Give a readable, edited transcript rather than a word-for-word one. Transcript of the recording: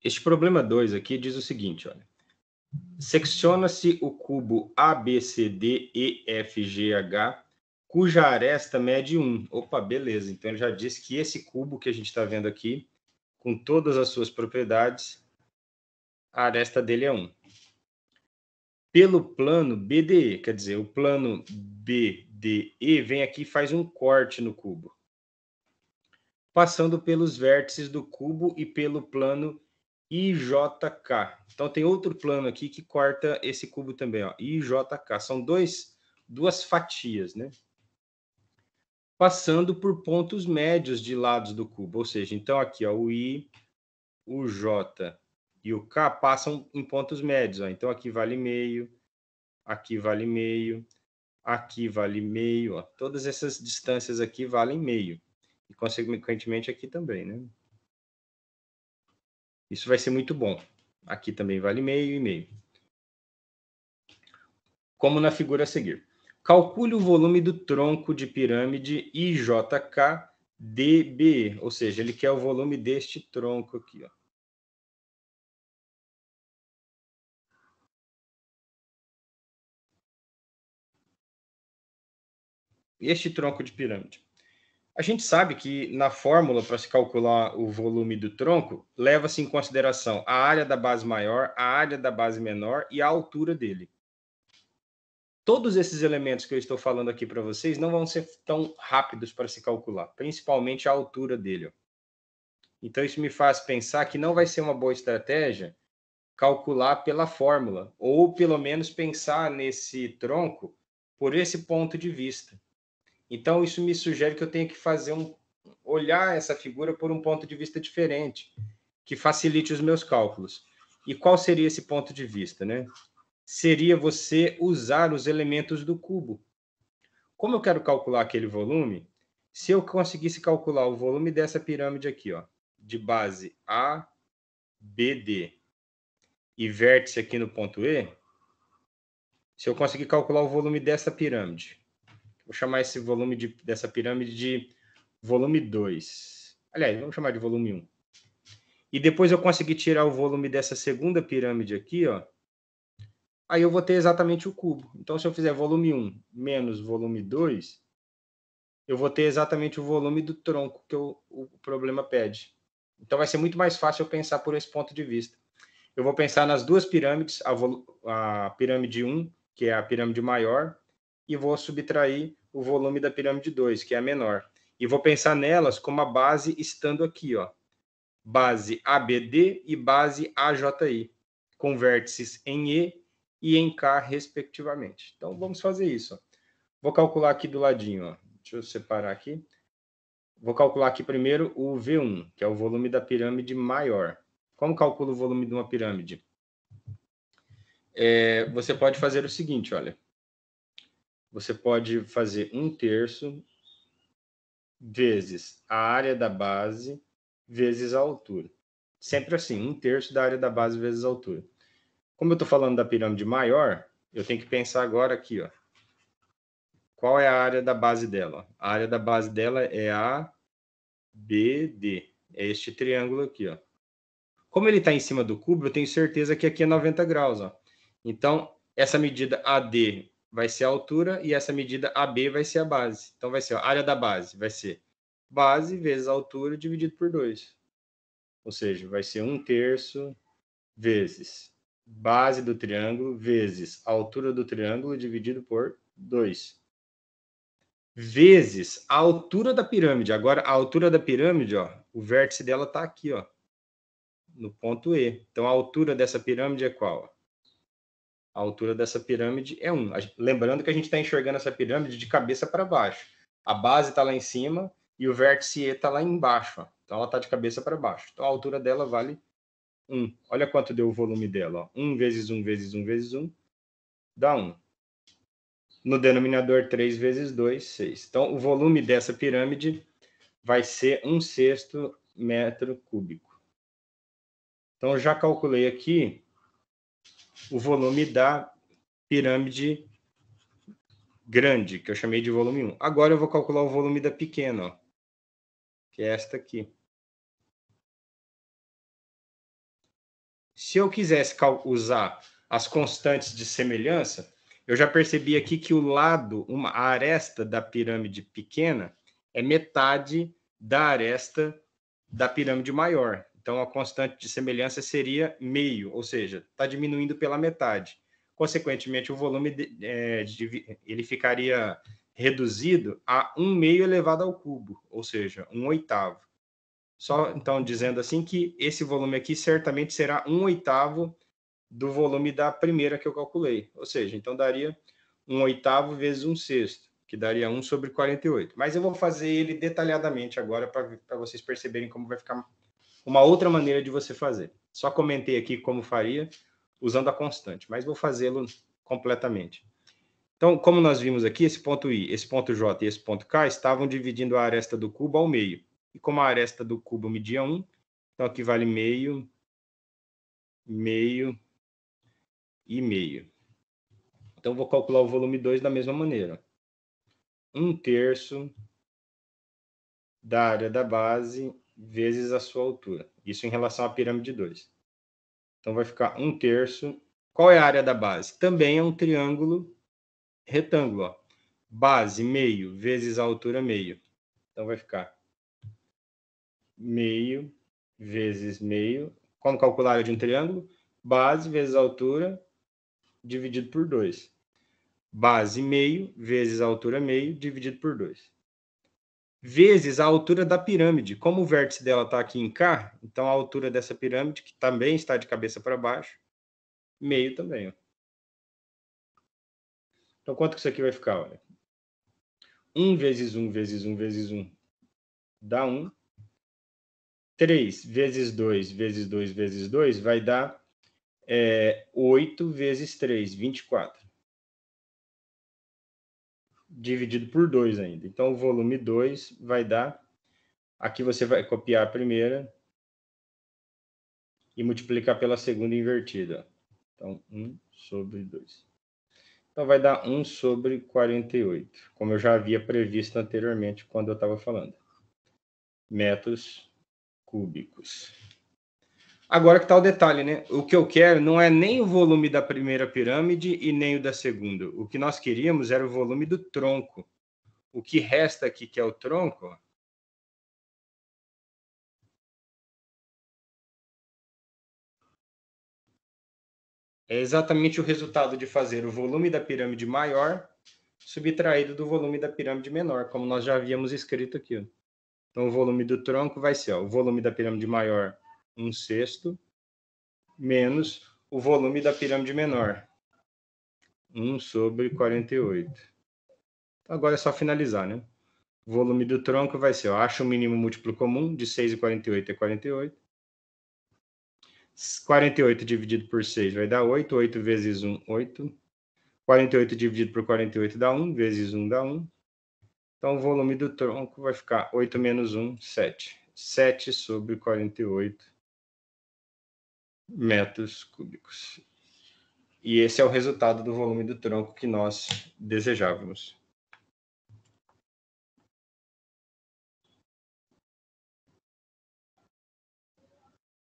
Este problema 2 aqui diz o seguinte, olha. Secciona-se o cubo ABCDEFGH, cuja aresta mede 1. Opa, beleza. Então, ele já disse que esse cubo que a gente está vendo aqui, com todas as suas propriedades, a aresta dele é 1. Pelo plano BDE, quer dizer, o plano BDE vem aqui e faz um corte no cubo, passando pelos vértices do cubo e pelo plano IJK. Então, tem outro plano aqui que corta esse cubo também, ó, IJK. São duas fatias, né? Passando por pontos médios de lados do cubo. Ou seja, então aqui, ó, o I, o J e o K passam em pontos médios. Ó. Então, aqui vale meio, aqui vale meio, aqui vale meio. Ó. Todas essas distâncias aqui valem meio. E, consequentemente, aqui também, né? Isso vai ser muito bom. Aqui também vale meio e meio. Como na figura a seguir. Calcule o volume do tronco de pirâmide IJK DB, ou seja, ele quer o volume deste tronco aqui, ó. Este tronco de pirâmide. A gente sabe que na fórmula para se calcular o volume do tronco, leva-se em consideração a área da base maior, a área da base menor e a altura dele. Todos esses elementos que eu estou falando aqui para vocês não vão ser tão rápidos para se calcular, principalmente a altura dele. Ó. Então, isso me faz pensar que não vai ser uma boa estratégia calcular pela fórmula, ou pelo menos pensar nesse tronco por esse ponto de vista. Então, isso me sugere que eu tenho que olhar essa figura por um ponto de vista diferente, que facilite os meus cálculos. E qual seria esse ponto de vista, né? Seria você usar os elementos do cubo. Como eu quero calcular aquele volume, se eu conseguisse calcular o volume dessa pirâmide aqui, ó, de base A, B, D, e vértice aqui no ponto E, se eu conseguir calcular o volume dessa pirâmide, vou chamar esse volume dessa pirâmide de volume 2. Aliás, vamos chamar de volume 1. E depois eu conseguir tirar o volume dessa segunda pirâmide aqui, ó, aí eu vou ter exatamente o cubo. Então, se eu fizer volume 1 menos volume 2, eu vou ter exatamente o volume do tronco que o problema pede. Então, vai ser muito mais fácil eu pensar por esse ponto de vista. Eu vou pensar nas duas pirâmides, a pirâmide 1, que é a pirâmide maior, e vou subtrair o volume da pirâmide 2, que é a menor. E vou pensar nelas como a base estando aqui, ó. Base ABD e base AJI, com vértices em E e em K, respectivamente. Então, vamos fazer isso. Ó. Vou calcular aqui do ladinho. Ó. Deixa eu separar aqui. Vou calcular aqui primeiro o V1, que é o volume da pirâmide maior. Como calculo o volume de uma pirâmide? Você pode fazer o seguinte, olha. Você pode fazer 1/3 vezes a área da base vezes a altura. Sempre assim, 1/3 da área da base vezes a altura. Como eu estou falando da pirâmide maior, eu tenho que pensar agora aqui, ó. Qual é a área da base dela? A área da base dela é a BD. É este triângulo aqui, ó. Como ele está em cima do cubo, eu tenho certeza que aqui é 90 graus, ó. Então, essa medida AD vai ser a altura e essa medida AB vai ser a base. Então, vai ser a área da base, vai ser base vezes a altura dividido por 2. Ou seja, vai ser 1/3 vezes base do triângulo vezes a altura do triângulo dividido por 2. Vezes a altura da pirâmide. Agora, a altura da pirâmide, ó, o vértice dela está aqui, ó, no ponto E. Então, a altura dessa pirâmide é qual? A altura dessa pirâmide é 1. Lembrando que a gente está enxergando essa pirâmide de cabeça para baixo. A base está lá em cima e o vértice E está lá embaixo. Ó. Então, ela está de cabeça para baixo. Então, a altura dela vale 1. Olha quanto deu o volume dela. Ó. 1 vezes 1 vezes 1 vezes 1 dá 1. No denominador, 3 vezes 2, 6. Então, o volume dessa pirâmide vai ser 1/6 metro cúbico. Então, eu já calculei aqui o volume da pirâmide grande, que eu chamei de volume 1. Agora eu vou calcular o volume da pequena, ó, que é esta aqui. se eu quisesse usar as constantes de semelhança, eu já percebi aqui que o lado, a aresta da pirâmide pequena é metade da aresta da pirâmide maior. Então, a constante de semelhança seria meio, ou seja, está diminuindo pela metade. Consequentemente, o volume ele ficaria reduzido a 1/2 elevado ao cubo, ou seja, 1/8. Só, então, dizendo assim que esse volume aqui certamente será 1/8 do volume da primeira que eu calculei. Ou seja, então daria 1/8 vezes 1/6, que daria 1/48. Mas eu vou fazer ele detalhadamente agora para vocês perceberem como vai ficar uma outra maneira de você fazer. Só comentei aqui como faria usando a constante, mas vou fazê-lo completamente. Então, como nós vimos aqui, esse ponto I, esse ponto J e esse ponto K estavam dividindo a aresta do cubo ao meio. E como a aresta do cubo media 1, então aqui vale meio, meio e meio. Então, vou calcular o volume 2 da mesma maneira. 1/3 da área da base vezes a sua altura. Isso em relação à pirâmide 2. Então, vai ficar 1/3. Qual é a área da base? Também é um triângulo retângulo. Ó. Base, meio, vezes a altura, meio. Então, vai ficar meio vezes meio. Como calcular a área de um triângulo? Base vezes a altura dividido por 2. Base meio vezes a altura meio dividido por 2. Vezes a altura da pirâmide. Como o vértice dela está aqui em K, então a altura dessa pirâmide, que também está de cabeça para baixo, meio também. Ó. Então, quanto que isso aqui vai ficar? Olha? 1 vezes 1 vezes 1 vezes 1 dá 1. 3 vezes 2 vezes 2 vezes 2 vai dar 8 vezes 3, 24. Dividido por 2 ainda. Então, o volume 2 vai dar... Aqui você vai copiar a primeira e multiplicar pela segunda invertida. Então, 1 sobre 2. Então, vai dar 1 sobre 48, como eu já havia previsto anteriormente quando eu estava falando. Metros cúbicos. Agora que está o detalhe, né? O que eu quero não é nem o volume da primeira pirâmide e nem o da segunda. O que nós queríamos era o volume do tronco. O que resta aqui, que é o tronco, ó, é exatamente o resultado de fazer o volume da pirâmide maior subtraído do volume da pirâmide menor, como nós já havíamos escrito aqui. Ó. Então, o volume do tronco vai ser o volume da pirâmide maior, 1/6, menos o volume da pirâmide menor, 1 sobre 48. Então, agora é só finalizar, né? O volume do tronco vai ser, acha o mínimo múltiplo comum, de 6 e 48 é 48. 48 dividido por 6 vai dar 8. 8 vezes 1, 8. 48 dividido por 48 dá 1, vezes 1 dá 1. Então, o volume do tronco vai ficar 8 menos 1, 7. 7 sobre 48 metros cúbicos. E esse é o resultado do volume do tronco que nós desejávamos.